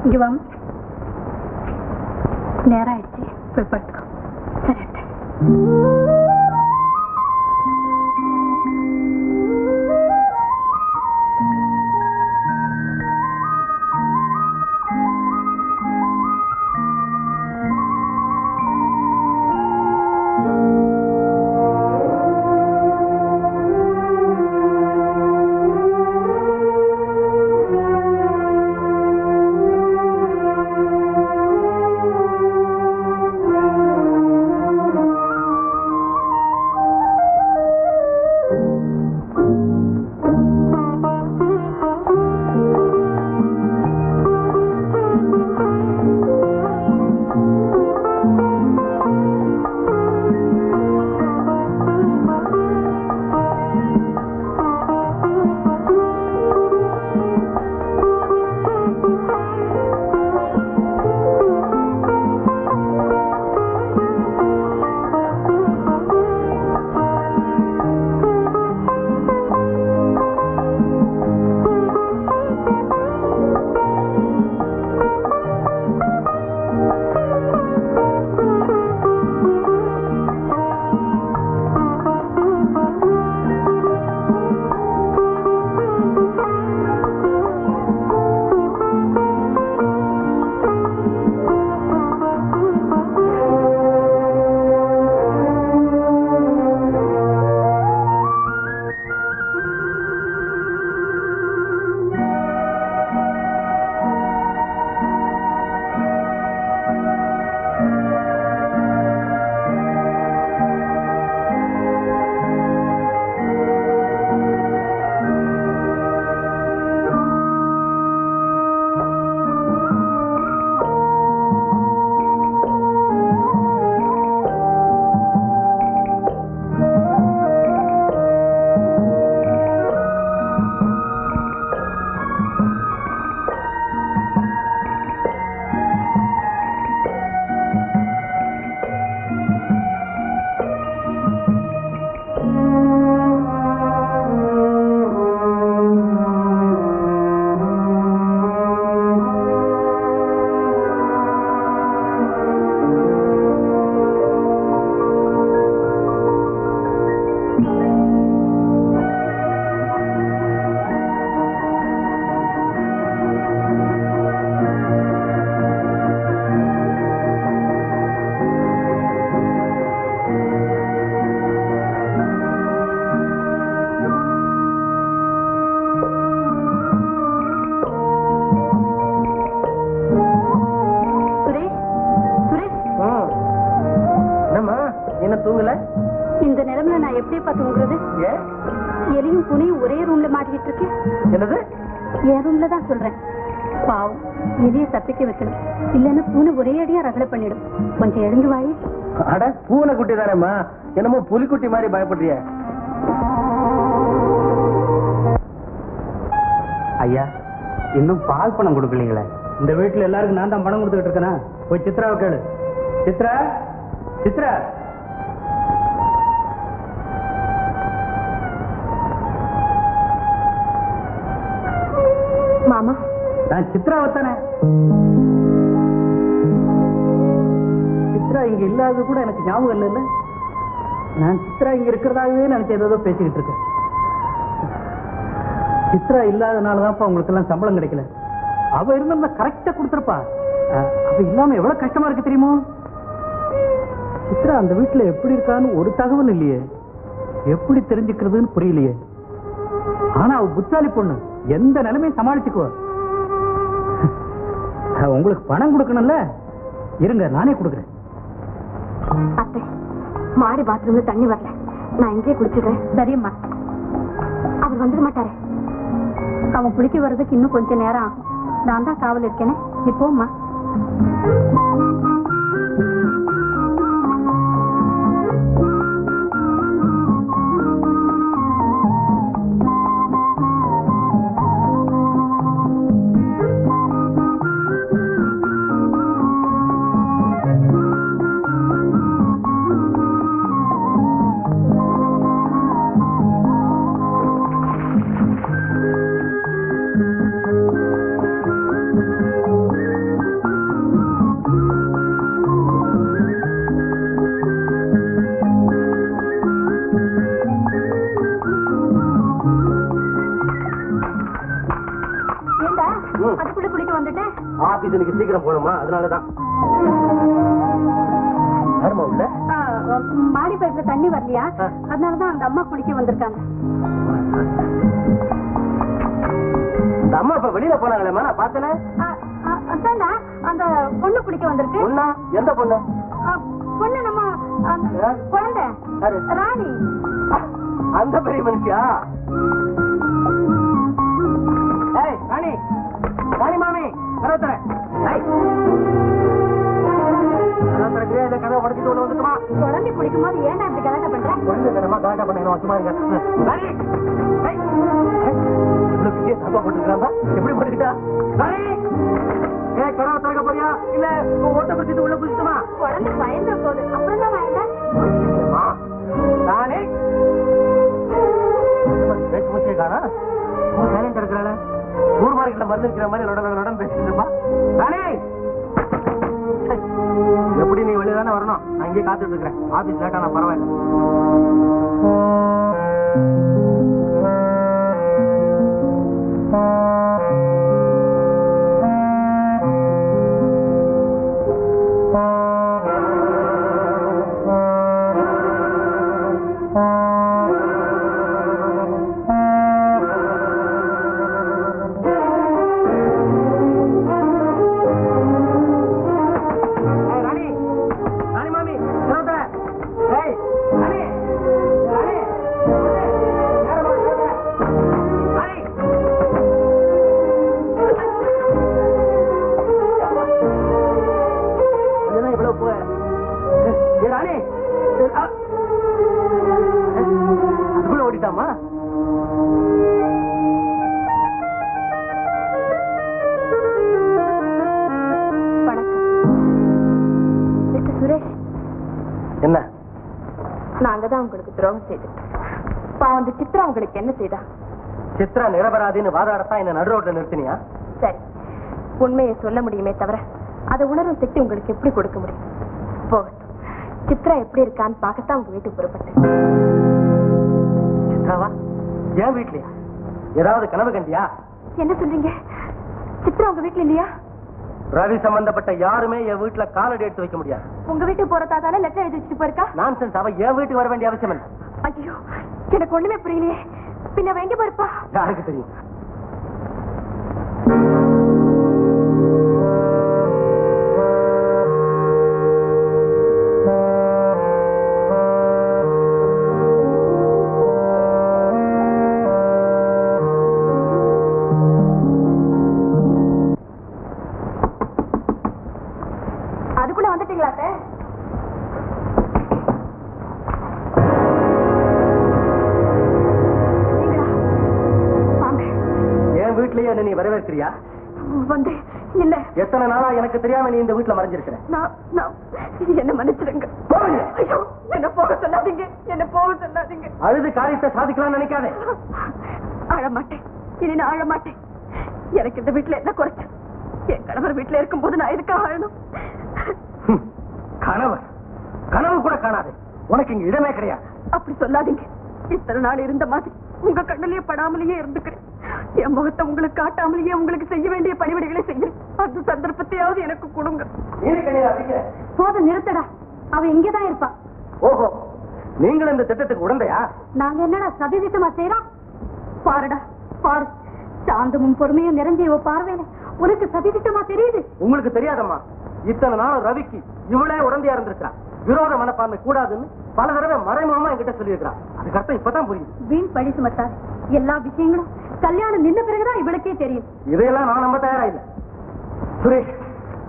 இங்க வாங்க. நேரம் ஆயிடுச்சு, போய் படுத்துக்கோ. சரி அத்தை. இந்த நிலைமையில நான் எப்படிப்பா தூங்குறது? எலியும் புனியும் ஒரே ரூம்ல மாட்டிக்கிட்டு இருக்கு. என்னது? என் ரூம்ல தான் சொல்றேன். பாவம், எலியை தப்பிக்க வைக்கணும், இல்லன்னா பூனை ஒரே அடியா ரகலை பண்ணிடும். கொஞ்சம் எழுந்து வாயி. அட, பூனை குட்டி தானேம்மா, என்னமோ புலிக்குட்டி மாதிரி பயப்படுறிய. ஐயா, இன்னும் பால் பணம் கொடுக்கலீங்களே. இந்த வீட்டுல எல்லாருக்கும் நான் தான் பணம் கொடுத்துக்கிட்டு இருக்கேனா? போய் சித்ராவை கேளு. சித்ரா, சித்ரா. மாமா, நான் சித்ராவை தானே. சித்ரா இங்க இல்லாதது கூட எனக்கு ஞாபகம் இல்ல. நான் சித்ரா இங்க இருக்கிறதாகவே நினைச்சு ஏதோ பேசிக்கிட்டு இருக்கேன். சித்ரா இல்லாதனாலதான்ப்பா உங்களுக்கு எல்லாம் சம்பளம் கிடைக்கல. அவ இருந்தா கரெக்டா கொடுத்துருப்பா. அவ இல்லாம எவ்வளவு கஷ்டமா இருக்கு தெரியுமோ? சித்ரா அந்த வீட்டுல எப்படி இருக்கான்னு ஒரு தகவல் இல்லையே, எப்படி தெரிஞ்சுக்கிறதுன்னு புரியலையே. ஆனா அவ புத்தாலி பொண்ணு, எந்த நிலைமையும் சமாளிச்சுக்குவா. உங்களுக்கு பணம் கொடுக்கணும்ல, இருங்க நானே கொடுக்குறேன். அத்தை, மாடி பாத்ரூம்ல தண்ணி வரல, நான் இங்கேயே குடிச்சிடுறேன். சரியம்மா. அவர் வந்துட மாட்டாரு. அவன் குளிக்க வர்றதுக்கு இன்னும் கொஞ்சம் நேரம் ஆகும். நான் தான் காவல் இருக்கேனே. இப்போம்மா. அதுக்குள்ள குளிக்க வந்துட்டேன். ஆபீஸ் இன்னைக்கு சீக்கிரம் போகணுமா, அதனாலதான். மாடி பைப்ல தண்ணி வரலையா, அதனாலதான் அந்த அம்மா குளிக்க வந்திருக்காங்க. அந்த அம்மா இப்ப வெளியில போனாங்களேமா, நான் பார்த்தேனே. அதான்டா அந்த பொண்ணு குளிக்க வந்திருக்கு. பொண்ணா? எந்த பொண்ணு? பொண்ணு நம்ம குழந்தை ராணி. அந்த பெரிய மனுஷியா? ராணி, ராணி மாமி, கதவை தர. கதவை உடச்சிட்டு உள்ள வந்துட்டுமா? குழந்தை குளிக்கும் போது ஏன்டா இப்படி கலாட்டா பண்ற? குழந்தை தினமா கலாட்டா பண்ண சும்மா இருங்க. இவ்வளவு பெரிய தப்பா போட்டுருக்காங்க, எப்படி போட்டுக்கிட்டா? கதவை திறக்க போறியா இல்ல ஓட்ட பிடிச்சிட்டு உள்ள புடிச்சுமா? குழந்தை பயந்த போது அப்புறம் தான் வாங்க. நானே பேச்சு மூச்சே காணா, சைலண்ட் இருக்கிறாள். ஊர் மார்க்கெட்ல மருந்து இருக்கிற மாதிரி நடன் பேசிக்கிட்டுப்பா. நானே எப்படி நீ வெளியே தானே வரணும், நான் இங்கே காத்துட்டு இருக்கிறேன். ஆபீஸ் லேட்டா நான் பரவாயில்ல. ஓடிட்டாமா? சுரேஷ், என்ன? நாங்க தான் உங்களுக்கு துரோகம் செய்துட்டோம். பாவம் சித்ரா உங்களுக்கு என்ன செய்தா? சித்ரா நிரபராதின்னு வாதாடத்தான் என்ன நடு ரோட்ல நிறுத்தினியா? சரி, உண்மையை சொல்ல முடியுமே தவிர அதை உணரும் சக்தி உங்களுக்கு எப்படி கொடுக்க முடியும்? போகட்டும், சித்ரா எப்படி இருக்கான்னு பார்க்கத்தான் உங்க வீட்டுக்கு புறப்பட்டேன். சித்ராவா? ஏன் வீட்லயா? ஏதாவது கனவு கண்டியா? என்ன சொல்றீங்க? சித்ரா உங்க வீட்டுல இல்லையா? ரவி சம்பந்தப்பட்ட யாருமே என் வீட்டுல காலடி எடுத்து வைக்க முடியாது. உங்க வீட்டுக்கு போறதால லெட்டர் எழுதி வச்சுட்டு போயிருக்கா? நான்சென்ஸ். அவ என் வீட்டுக்கு வர வேண்டிய அவசியம் இல்லை. ஐயோ, எனக்கு ஒண்ணுமே புரியலையே. பின்ன எங்க போயிருப்பா? யாருக்கு தெரியும்? அதுக்குள்ள வந்துட்டீங்களா சார்? என் வீட்லயே என்ன நீ வரவேற்கிறியா? வந்து இல்ல. எத்தனை நாளா எனக்கு தெரியாம நீ இந்த வீட்டுல மறைஞ்சிருக்கிற? என்ன மன்னிச்சிருங்க. ஐயோ, என்ன போக சொல்லாதீங்க, என்ன போக சொல்லாதீங்க. அழுது காரியத்தை சாதிக்கலாம் நினைக்காதே. அழமாட்டேன், இனி நான் அழமாட்டேன். எனக்கு இந்த வீட்டுல என்ன குறைச்சு? என் கணவர் வீட்டுல இருக்கும் போது நான் எதுக்காக அழணும்? கணவர் கனவு கூட காணாது. உனக்கு இங்க இடமே கிடையாது. அப்படி சொல்லாதீங்க. இத்தனை நாள் இருந்த மாதிரி உங்க கண்ணிலேயே படாமலேயே இருந்துக்கிறேன். என் முகத்தை உங்களுக்கு காட்டாமலேயே உங்களுக்கு செய்ய வேண்டிய பணிவிடைகளை செய்யணும். அந்த சந்தர்ப்பத்தையாவது எனக்கு கொடுங்க. போதும், நிறுத்தடா. அவ இங்கேதான் இருப்பா. ஓஹோ, நீங்கள் இந்த திட்டத்துக்கு உடந்தையா? நாங்க என்னடா சதி திட்டமா செய்யறோம்? பாருடா பாரு, சாந்தமும் பொறுமையும் நிறைஞ்ச இவ பார்வையில உனக்கு சதி திட்டமா தெரியுது. உங்களுக்கு தெரியாதம்மா, இத்தனை நாள் ரவிக்கு இவளே உடந்தையா இருந்திருக்கா. விரோத மனப்பான்மை கூடாதுன்னு பல தடவை மறைமுகமா என்கிட்ட சொல்லியிருக்கிறான். அதுக்கு அர்த்தம் இப்பதான் புரியுது. வீண் பழி சுமத்தார். எல்லா விஷயங்களும் கல்யாணம் நின்ன பிறகுதான் இவளுக்கே தெரியும். இதையெல்லாம் நான் நம்ப தயாரா இல்ல. சுரேஷ்,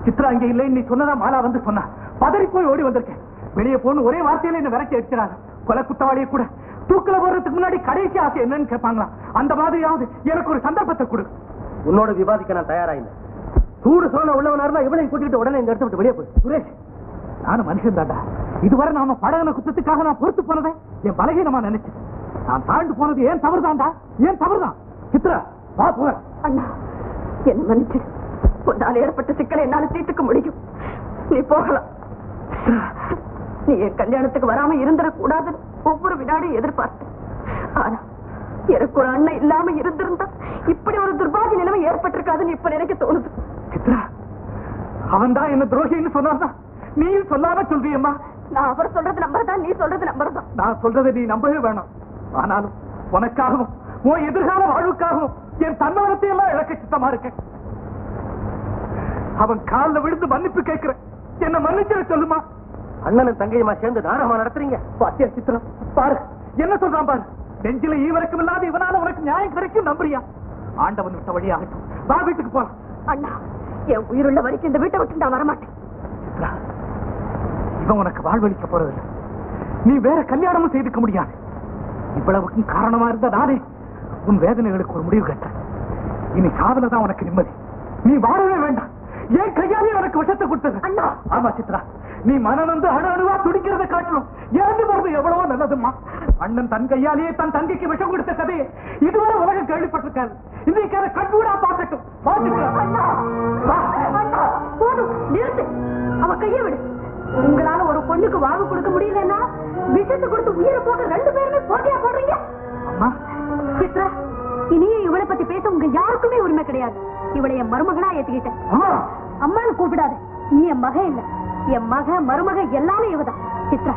சித்ரா இங்க இல்லைன்னு நீ சொன்னதா மாலா வந்து சொன்னா. பதறி போய் ஓடி வந்திருக்கேன். வெளியே போன்னு ஒரே வார்த்தையில என்ன விரட்டி அடிக்கிறாங்க. கொலை குத்தவாளியை கூட தூக்கில போறதுக்கு முன்னாடி கடைசி ஆசை என்னன்னு கேட்பாங்களா? அந்த மாதிரியாவது எனக்கு ஒரு சந்தர்ப்பத்தை கொடு. உன்னோட விவாதிக்க நான் தயாரா இல்ல. சூடு சோழ உள்ளவனா இருந்தா இவளையும் கூட்டிட்டு உடனே இந்த இடத்த விட்டு வெளியே போய். சுரேஷ், நானும் மனுஷன் தாண்டா. இதுவரை நாம பழகின குத்தத்துக்காக நான் பொறுத்து போனதை என் பலகீனமா நினைச்சேன். நான் தாழ்ந்து போனது ஏன் தவறுதான்டா, ஏன் தவறுதான். சித்ரா, வா போற. அண்ணா, என்ன மன்னிச்சு. உன்னால ஏற்பட்ட சிக்கலை என்னால தீர்த்துக்க முடியும். நீ போகலாம். நீ என் கல்யாணத்துக்கு வராம இருந்துடக்கூடாதுன்னு ஒவ்வொரு வினாடியும் எதிர்பார்த்தேன். ஆனா எனக்கு ஒரு அண்ணன் இல்லாம இருந்திருந்தா இப்படி ஒரு துர்பாகி நிலைமை துரோகம் ஏற்பட்டிருக்காதுன்னு இப்ப நினைக்க தோணுது. சித்ரா, அவன் தான் என்ன துரோகின்னு சொன்னாதான் நீயும் சொல்லாம சொல்றியம்மா. நான் அவர் சொல்றது நம்பர்தான், நீ சொல்றது நம்பர்தான். நான் சொல்றதை நீ நம்பவே வேணாம். ஆனாலும் உனக்காகவும் உன் எதிர்கால வாழ்வுக்காகவும் என் தன்னவனத்தை எல்லாம் இழக்க சித்தமா இருக்கேன். அவன் காலில் விழுந்து மன்னிப்பு கேட்கிறேன், என்ன மன்னிச்சிட சொல்லுமா. அண்ணனும் தங்கையுமா சேர்ந்து நாடகமா நடத்துறீங்க. பாத்தியா சித்ரா, பாரு என்ன சொல்றான் பாரு. நெஞ்சில ஈவரக்கம் இல்லாத இவனால உனக்கு நியாயம் கிடைக்கும் நம்புறியா? ஆண்டவன் விட்ட வழியாகட்டும், வா வீட்டுக்கு போலாம். அண்ணா, என் உயிருள்ள வரைக்கும் இந்த வீட்டை விட்டு நான் வரமாட்டேன். சித்ரா, இவன் உனக்கு வாழ்வழிக்க போறதில்லை. நீ வேற கல்யாணமும் செய்துக்க முடியாது. இவ்வளவுக்கும் காரணமா இருந்த நானே உன் வேதனைகளுக்கு ஒரு முடிவு கேட்டேன். இனி காதல தான் உனக்கு நிம்மதி. நீ வாழவே வேண்டாம். ஏன் கையாலே உனக்கு விஷத்தை கொடுத்தது. அண்ணா. ஆமா சித்ரா, நீ மனம் வந்து அணு அணுவா துடிக்கிறத காட்டணும். இறந்து போறது எவ்வளவோ நல்லதுமா. அண்ணன் தன் கையாலேயே தன் தங்கைக்கு விஷம் கொடுத்த கதையை இதுவரை உலகம் கேள்விப்பட்டிருக்காரு. இன்னைக்கு அதை கண்கூடா பார்க்கட்டும். போதும், நிறுத்து. அவ கையை விடு. உங்களால ஒரு பொண்ணுக்கு வாவு கொடுக்க முடியலன்னா விஷத்தை கொடுத்து உயிரை போட்டு 2 பேருமே போட்டியா போடுறீங்க. அம்மா சித்ரா, இனியும் இவளை பத்தி பேச உங்க யாருக்குமே உரிமை கிடையாது. இவளை என் மருமகனா ஏத்துக்கிட்டேன். அம்மான்னு கூப்பிடாது. நீ என் மக இல்ல, என் மக மருமக எல்லாமே இவதான். சித்ரா,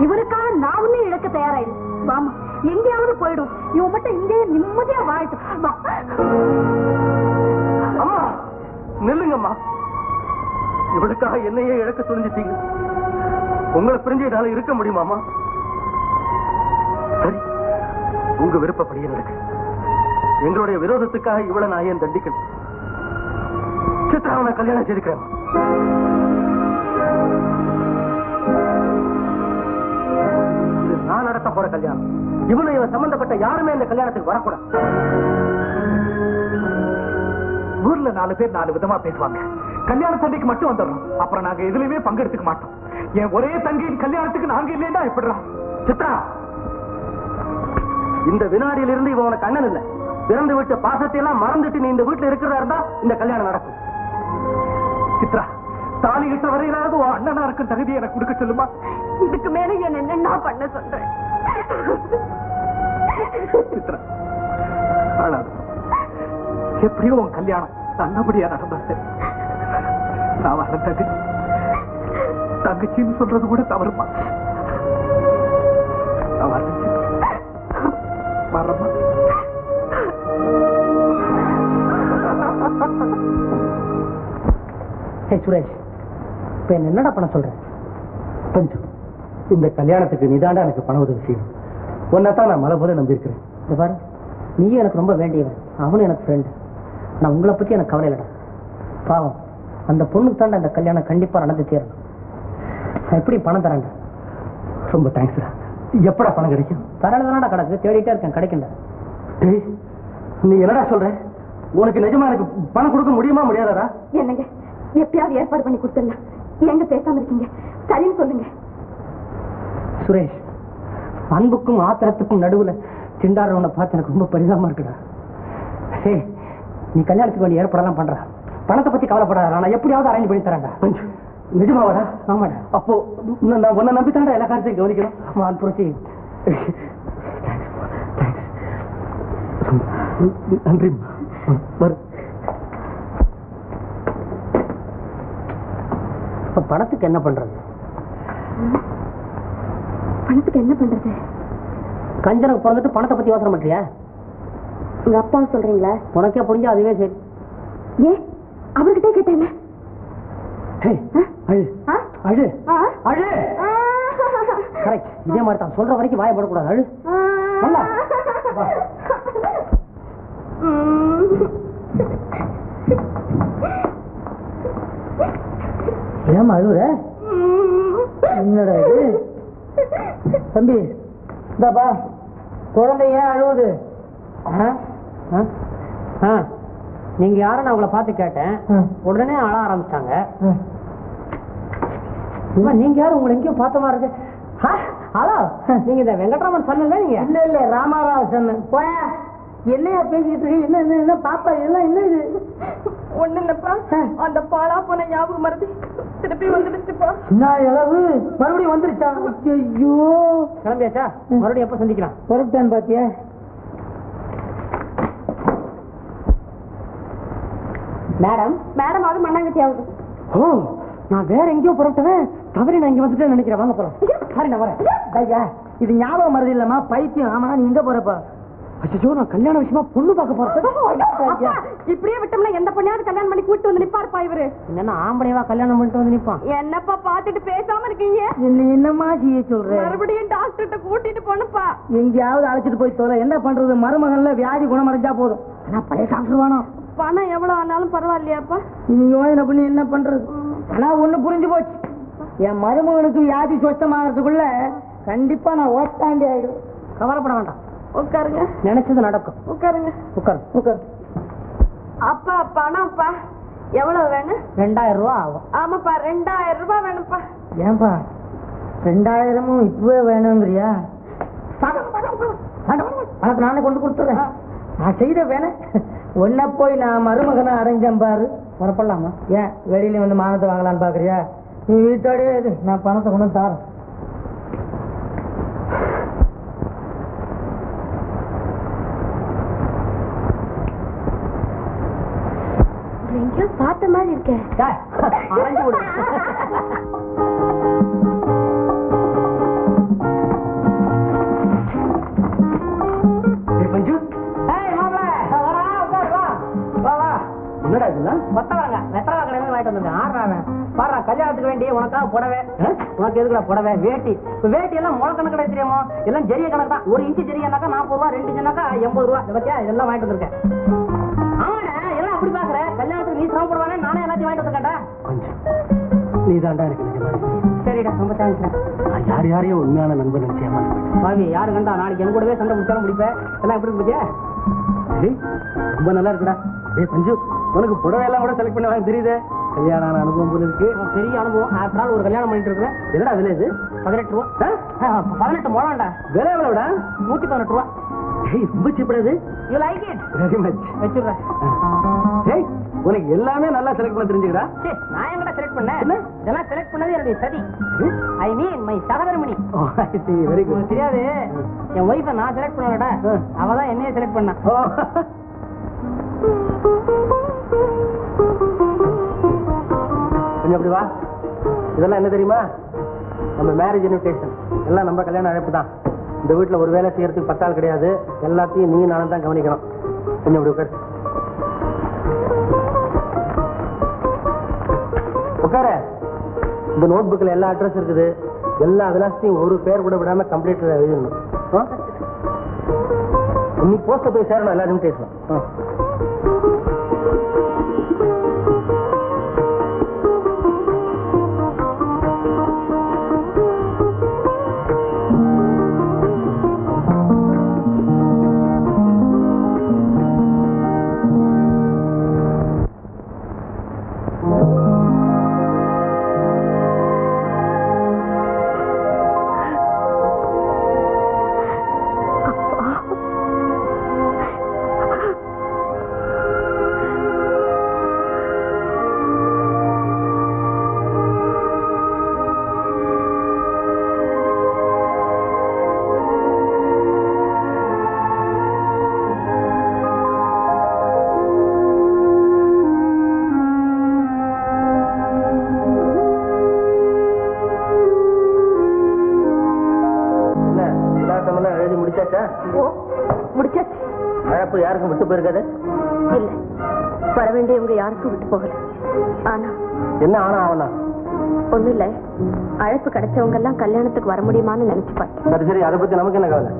இவருக்காக நான் ஒன்னும் இழக்க தயாரா இல்லை. வாமா, எங்கேயாவது போயிடும். இவன் மட்டும் இங்கே நிம்மதியா வாழட்டும். அம்மா நில்லுங்கம்மா. இவளுக்காக என்னையே இழக்க துணிஞ்சிட்டீங்க. உங்களை பிரிஞ்சு என்னால இருக்க முடியுமாமா? சரி, உங்க விருப்பப்படியே நடக்கு. எங்களுடைய விரோதத்துக்காக இவளை நான் ஏன் தண்டிக்கணும்? சித்ராவை கல்யாணம் செய்திருக்கிறேன். இது நான் நடத்த போற கல்யாணம். இவனை இவன் சம்பந்தப்பட்ட யாருமே இந்த கல்யாணத்துக்கு வரக்கூடாது. ஊர்ல 4 பேர் 4 விதமா பேசுவாங்க. கல்யாண சண்டைக்கு மட்டும் வந்துடுறோம். அப்புறம் நாங்க எதுலயுமே பங்கெடுத்துக்க மாட்டோம். என் ஒரே தங்கையின் கல்யாணத்துக்கு நாங்க இல்லையா எப்படிறா? சித்ரா, இந்த வினாடியில இருந்து இவன் உனக்கு அண்ணன் இல்ல. பிறந்து விட்ட பாசத்தை எல்லாம் மறந்துட்டு நீ இந்த வீட்டுல இருக்கிறதா இருந்தா இந்த கல்யாணம் நடக்கும். சித்ரா, தாலி கிட்ட வரையிலாவது உன் அண்ணனா இருக்கும் தகுதி எனக்கு கொடுக்க சொல்லுமா. இதுக்கு மேல என்ன பண்ண சொல்றேன்? சித்ரா, எப்படியோ உன் கல்யாணம் நல்லபடியா நடந்தது. நான் வர தங்கச்சின்னு சொல்றது கூட தவறுமா. வரமா. சுரேஷ், இப்ப என்னடா பண்ண சொல்ற? கொஞ்சம் இந்த கல்யாணத்துக்கு நிதாண்டா எனக்கு பண உதவி செய்யும். ஒன்னதான் நான் மலை போல நம்பியிருக்கிறேன். இந்த பாரு, நீயும் எனக்கு ரொம்ப வேண்டியவன், அவனும் எனக்கு ஃப்ரெண்டு. நான் உங்களை பத்தி எனக்கு கவலை இல்லடா. பாவம், அந்த பொண்ணுக்கு தாண்டா இந்த கல்யாணம் கண்டிப்பா நடந்து தீரணும். நான் எப்படி பணம் தரேன்டா? ரொம்ப தேங்க்ஸ்டா. எப்படா பணம் கிடைக்கும்? தரதானடா கிடக்கு, தேடிட்டே இருக்கேன், கிடைக்கண்டா. நீ என்னடா சொல்ற? உனக்கு நிஜமா எனக்கு பணம் கொடுக்க முடியுமா முடியாதா? என்னங்க, எப்பயாவது ஏற்பாடு பண்ணி கொடுத்துடலாம். எங்க பேசாம இருக்கீங்க? சரின்னு சொல்லுங்க. சுரேஷ், அன்புக்கும் ஆத்திரத்துக்கும் நடுவுல திண்டாடுறவனை பார்த்து எனக்கு ரொம்ப பரிதாபமா இருக்குடா. சரி, நீ கல்யாணத்துக்கு வேண்டிய ஏற்பாடெல்லாம் பண்ற. பணத்தை பத்தி கவலைப்படாத, நான் எப்படியாவது அரேஞ்ச் பண்ணி தரேன்டா. நிஜமாவாடா? ஆமாடா. அப்போ நான் உன்னை நம்பித்தாண்டா எல்லா காரியத்தையும் கவனிக்கணும். புரட்சி, நன்றி. பணத்துக்கு என்ன பண்றது? பணத்துக்கு என்ன பண்றது? கஞ்சனுக்கு பிறந்துட்டு பணத்தை பத்தி யோசனை பண்றியா? உங்க அப்பா சொல்றீங்களா? உனக்கே புரிஞ்சா அதுவே சரி. ஏன் அவர்கிட்ட கேட்டேன்? இதே மாதிரி தான் சொல்ற வரைக்கும் வாயப்படக்கூடாது. அழு. ஏமா அழுவுற? என்னடா இது தம்பி? இந்தாப்பா, குழந்தை ஏன் அழுவுது? நீங்க யாரும் நான் உங்களை பார்த்து கேட்டேன், உடனே அழ ஆரம்பிச்சிட்டாங்க. நீங்க யாரும் உங்களை எங்கேயும் பார்த்த மாதிரி இருக்கு. ஹலோ, நீங்க இந்த வெங்கட்ராமன் சொன்னல? நீங்க இல்ல இல்ல ராமாராவ் சொன்ன. போய என்னையா பேசிக்கிட்டு இருக்கு? என்ன என்ன என்ன பாப்பா, இதெல்லாம் என்ன இது? ஒண்ணு இல்லப்பா, அந்த பாலா போன ஞாபகம் மறந்து திருப்பி வந்துடுச்சுப்பா. நான் எளவு மறுபடியும் வந்துருச்சா? ஐயோ, கிளம்பியாச்சா? மறுபடியும் எப்ப சந்திக்கலாம்? பொறுப்பேன் பாத்தியா? மேடம் மேடம் ஆகுது மண்ணாங்கட்டி ஆகுது. ஓ நான் வேற எங்கேயோ புறப்பட்டவன் தவறி நான் இங்க வந்துட்டு நினைக்கிறேன். வாங்க போறோம். சாரி நான் வரேன். ஐயா இது ஞாபகம் மறதி இல்லம்மா பைத்தியம். ஆமா நீ எங்க போறப்பா? அச்சோ நான் கல்யாண விஷயமா பொண்ணு பார்க்க போறேன். இப்படியே விட்டோம்னா எந்த பொண்ணையாவது கல்யாணம் பண்ணி கூட்டு வந்து நிப்பாருப்பா இவரு. என்னன்னா ஆம்பளைவா கல்யாணம் பண்ணிட்டு வந்து நிப்பான்? என்னப்பா பாத்துட்டு பேசாம இருக்கீங்க? என்னம்மா செய்ய சொல்றேன்? மறுபடியும் டாக்டர்கிட்ட கூட்டிட்டு போனப்பா. எங்கேயாவது அழைச்சிட்டு போய் தோல. என்ன பண்றது? மருமகன்ல வியாதி குணமடைஞ்சா போதும். ஆனா பழைய டாக்டர் வேணும். பணம் எவ்வளவு ஆனாலும் பரவாயில்லையாப்பா? நீங்க யோசனை பண்ணி என்ன பண்றது? ஆனா ஒண்ணு புரிஞ்சு போச்சு. என் மருமகனுக்கு வியாதி சொத்தமாகறதுக்குள்ள கண்டிப்பா நான் ஓட்டாண்டி ஆயிடும். கவலைப்பட வேண்டாம். உட்காருங்க. நினைச்சது நடக்கும். உட்காருங்க. உட்காரு உட்காரு. அப்பா பணம்ப்பா எவ்வளவு வேணும்? 2000 ரூபா ஆகும். ஆமாப்பா 2000 ரூபாய் வேணும்ப்பா. ஏன்பா 2000 இப்பவே வேணுங்கிறியா? பணத்தை நானே கொண்டு கொடுத்துறேன். நான் செய்த வேணேன். ஒன்ன போய் நான் மருமகனை அடைஞ்சேன் பாரு. புறப்படலாமா? ஏன் வெளியில வந்து மானத்தை வாங்கலான்னு பாக்குறியா? நீ வீட்டோடய இது. நான் பணத்தை கொண்டு தாரேன். எங்கேயோ பார்த்த மாதிரி இருக்கேன். என்னடா இதெல்லாம்? கல்யாணத்துக்கு வேண்டிய உனக்காக புடவை. உனக்கு எதுக்குடா புடவை? வேட்டி. வேட்டி எல்லாம் முளை கணக்கு கிடையாது தெரியுமா? எல்லாம் ஜரிய கணக்கு தான். 1 இன்ச்சு ஜரியானாக்கா 40 ரூபா, 2 இன்ச்சுனாக்கா 80 ரூபா. பத்தியா இதெல்லாம் வாங்கிட்டு வந்திருக்கேன். ஆமாடா எல்லாம் அப்படி பாக்குற. கல்யாணத்துக்கு நீ சிரமப்படுவானே நானே எல்லாத்தையும் வாங்கிட்டு வந்திருக்கேன்டா. நீ தாண்டா எனக்கு நிஜமா. சரிடா ரொம்ப தேங்க்ஸ். நான் யாரையும் உண்மையான நண்பன் நினைச்சேமா. பாவி யாரு கண்டா நாளைக்கு என் கூடவே சண்டை முடிச்சாலும் முடிப்பேன். எல்லாம் எப்படி இருந்துச்சு? ரொம்ப நல்லா இருக்குடா. ஏய் பஞ்சு உனக்கு புடவை எல்லாம் கூட செலக்ட் பண்ண தெரியுது. கல்யாணம் அனுபவம் போல இருக்கு. பெரிய அனுபவம். ஆஃப்டர் ஆல் ஒரு கல்யாணம் பண்ணிட்டு இருக்கிறேன். என்னடா விலை இது? 18 ரூபா. 18 முழம்டா. விலை எவ்வளவுடா? 118 ரூபா. ரொம்ப சீப்படாது. You like it? Very much. வெச்சுறேன். ஏய் உனக்கு எல்லாமே நல்லா செலக்ட் பண்ண தெரிஞ்சுக்கடா. சே நான் எங்கடா செலக்ட் பண்ணேன்? இதெல்லாம் செலக்ட் பண்ணது என்னுடைய சதி. ஐ மீன் மை சகதர்மணி. Oh I see. Very good. தெரியாது என் ஒய்ஃபை நான் செலக்ட் பண்ணலடா. அவ தான் என்னைய செலக்ட் பண்ணா. கொஞ்சம் அப்படி வா. இதெல்லாம் என்ன தெரியுமா? நம்ம மேரேஜ் இன்விடேஷன். எல்லாம் நம்ம கல்யாண அழைப்பு தான். இந்த வீட்டில் ஒரு வேலை செய்யறதுக்கு 10 ஆள் கிடையாது. எல்லாத்தையும் நீ நானும் தான் கவனிக்கணும். கொஞ்சம் அப்படி உட்காரு. உட்கார. இந்த நோட் புக்கில் எல்லா அட்ரஸ் இருக்குது. எல்லா விலாசத்தையும் ஒரு பேர் கூட விடாம கம்ப்ளீட் எழுதணும். இன்னைக்கு போஸ்ட போய் சேரணும் எல்லா இன்விடேஷனும். அழைப்பு யாருக்கும் விட்டு போயிருக்காது? இல்ல வர வேண்டியவங்க யாருக்கும் விட்டு போகல. ஆனா என்ன ஆனா ஆவனா? ஒண்ணு இல்ல, அழைப்பு கிடைச்சவங்க எல்லாம் கல்யாணத்துக்கு வர முடியுமான்னு நினைச்சு பார்த்தேன். சரி சரி, அதை பத்தி நமக்கு என்ன கவலை?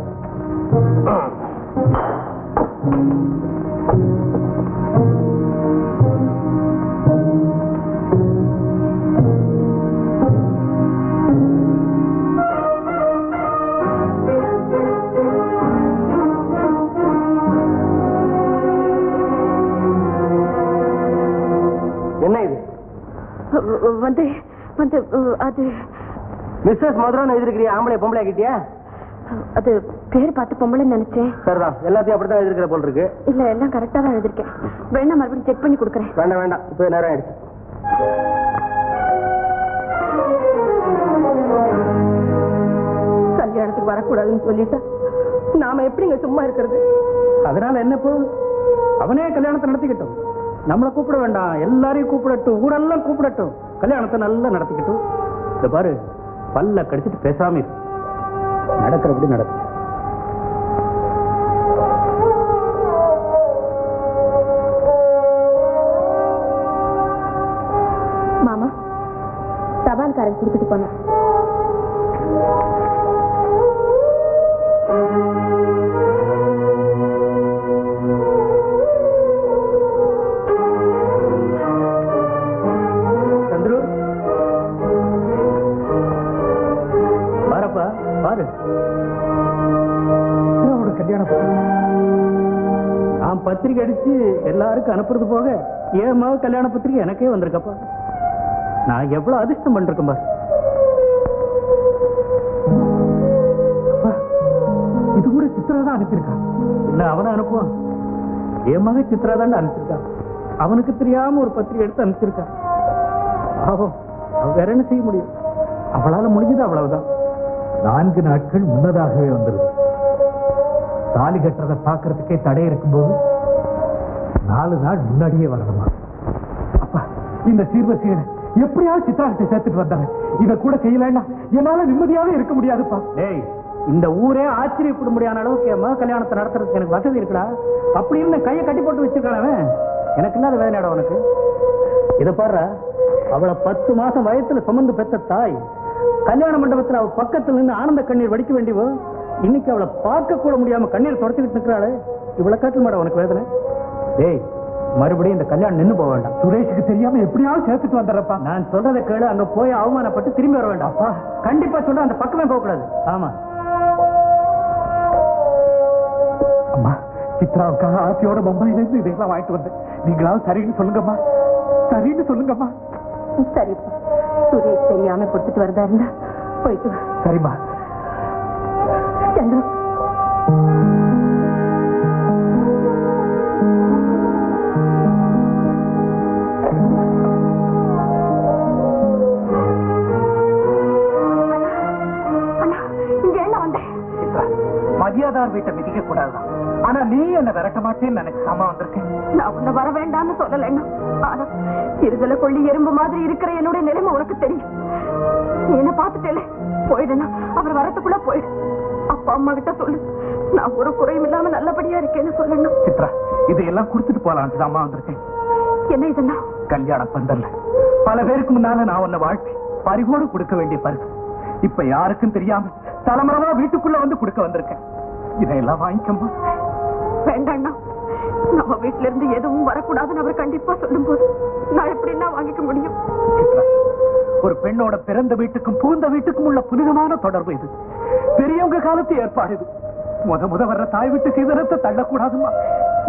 என்ன இது? வந்து வந்து அது மிஸ்ஸஸ் மதுரான்னு எழுதிருக்கிறியா? ஆம்பளை பொம்பளை ஆகிட்டியா? அது பேர் பார்த்து பொம்பளை நினைச்சேன். சரிதான், எல்லாத்தையும் அப்படித்தான் எழுதிருக்கிற போல் இருக்கு. இல்ல எல்லாம் கரெக்டா தான் எழுதிருக்கேன். வேணா மறுபடியும் செக் பண்ணி கொடுக்குறேன். வேண்டாம் வேண்டாம், இப்போ நேரம் ஆயிடுச்சு. கல்யாணத்துக்கு வரக்கூடாதுன்னு சொல்லிட்டா நாம எப்படிங்க சும்மா இருக்கிறது? அதனால என்ன இப்போ? அவனே கல்யாணத்தை நடத்திக்கிட்டோம். நம்மளை கூப்பிட வேண்டாம், எல்லாரையும் கூப்பிடட்டும், ஊரெல்லாம் கூப்பிடட்டும், கல்யாணத்தை நல்லா நடத்திக்கிட்டும். இந்த பாரு, பல்ல கடிச்சிட்டு பேசாம இரு, நடக்கிறபடி நடக்கும். மாமா, தபால்காரன் கொடுத்துட்டு போன. பாரு, கல்யாணம் நான் பத்திரிகை அடிச்சு எல்லாருக்கும் அனுப்புறது போக என் மக கல்யாண பத்திரிகை எனக்கே வந்திருக்கப்பா. நான் எவ்வளவு அதிர்ஷ்டம் பண்றேன் பாரு. இது கூட சித்ரா தான் அனுப்பியிருக்கான். இல்ல அவனை அனுப்புவான். என் மக சித்ரா தான் அனுப்பிச்சிருக்கான். அவனுக்கு தெரியாம ஒரு பத்திரிகை எடுத்து அனுப்பிச்சிருக்கான். வேற என்ன செய்ய முடியும்? அவளால முடிஞ்சது அவ்வளவுதான். 4 நாட்கள் முன்னதாகவே வந்துருது. தாலி கட்டுறதை பார்க்கறதுக்கே தடை இருக்கும்போது 4 நாள் முன்னாடியே வரணுமா? அப்பா, இந்த சீர்வரிசைகளை எப்படியாவது சித்ரா கிட்ட சேர்த்துட்டு வந்தாங்க. இதை கூட செய்யலன்னா என்னால நிம்மதியாவே இருக்க முடியாதுப்பா. டேய், இந்த ஊரே ஆச்சரியப்பட முடியாத அளவுக்கு என் மக கல்யாணத்தை நடத்துறதுக்கு எனக்கு வசதி இருக்குடா. அப்படி இருந்து கையை கட்டி போட்டு வச்சிருக்கானவன். எனக்கு இல்லாத வேதனையாட உனக்கு. இதை பாரு, அவளை 10 மாசம் வயசுல சுமந்து பெற்ற தாய் கல்யாண மண்டபத்தில் அவ பக்கத்துல நின்று ஆனந்த கண்ணீர் வடிக்க வேண்டியவோ இன்னைக்கு அவளை பார்க்க கூட முடியாம கண்ணீர் தொடச்சிக்கிட்டு இருக்கிறாள். இவ்வளவு காட்டல் மாட உனக்கு வேதனை. டேய், மறுபடியும் இந்த கல்யாணம் நின்று போக வேண்டாம். சுரேஷுக்கு தெரியாம எப்படியாவது சேர்த்துட்டு வந்துடுறப்பா. நான் சொல்றதை கேளு. அங்க போய் அவமானப்பட்டு திரும்பி வர வேண்டாம். கண்டிப்பா சொல்ற, அந்த பக்கமே போக கூடாது. ஆமா அம்மா, சித்ராவுக்காக ஆசையோட மும்பையில இருந்து இதெல்லாம் வாங்கிட்டு வந்தேன். நீங்களாவது சரின்னு சொல்லுங்கம்மா, சரின்னு சொல்லுங்கம்மா. சரிப்பா, சுரேஷ் தெரியாம கொடுத்துட்டு வரதா இருந்தா போயிட்டு. சரிம்மா. சந்திர, மரியாதார் வீட்டை மிதிக்க கூடாதுதான். ஆனா நீ என்ன விரட்ட மாட்டேன்னு நினைக்காம வந்திருக்கேன். நான் உன்னை வர வேண்டாம்னு சொல்லலைன்னா, ஆனா இருதலை கொள்ளி எறும்பு மாதிரி இருக்கிற என்னுடைய நிலைமை உனக்கு தெரியும். நீ என்ன பார்த்துட்டே போயிடுனா அவர் வரத்துக்குள்ள போயிடு. அப்பா அம்மா கிட்ட சொல்லு, நான் ஒரு குறையும் இல்லாம நல்லபடியா இருக்கேன்னு சொல்லணும். சித்ரா, இதையெல்லாம் கொடுத்துட்டு போலான்ட்டு அம்மா வந்திருக்கேன். என்ன இதென்னா? கல்யாணம் பந்தல்ல பல பேருக்கு முன்னால நான் உன்னை வாழ்த்தி பறிவோடு கொடுக்க வேண்டிய பரிசு இப்ப யாருக்கும் தெரியாம தலைமுறைவா வீட்டுக்குள்ள வந்து கொடுக்க வந்திருக்கேன். இதையெல்லாம் வாங்கிக்கம்மா. வேண்டாண்ணா, நம்ம வீட்டுல இருந்து எதுவும் வரக்கூடாதுன்னு அவர் கண்டிப்பா சொல்லும் போது நான் எப்படின்னா வாங்கிக்க முடியும்? ஒரு பெண்ணோட பிறந்த வீட்டுக்கும் பூந்த வீட்டுக்கும் உள்ள புனிதமான தொடர்பு இது. பெரியவங்க காலத்து ஏற்பாடு இது. முத வர்ற தாய் வீட்டு சீதனத்தை தள்ளக்கூடாதுமா.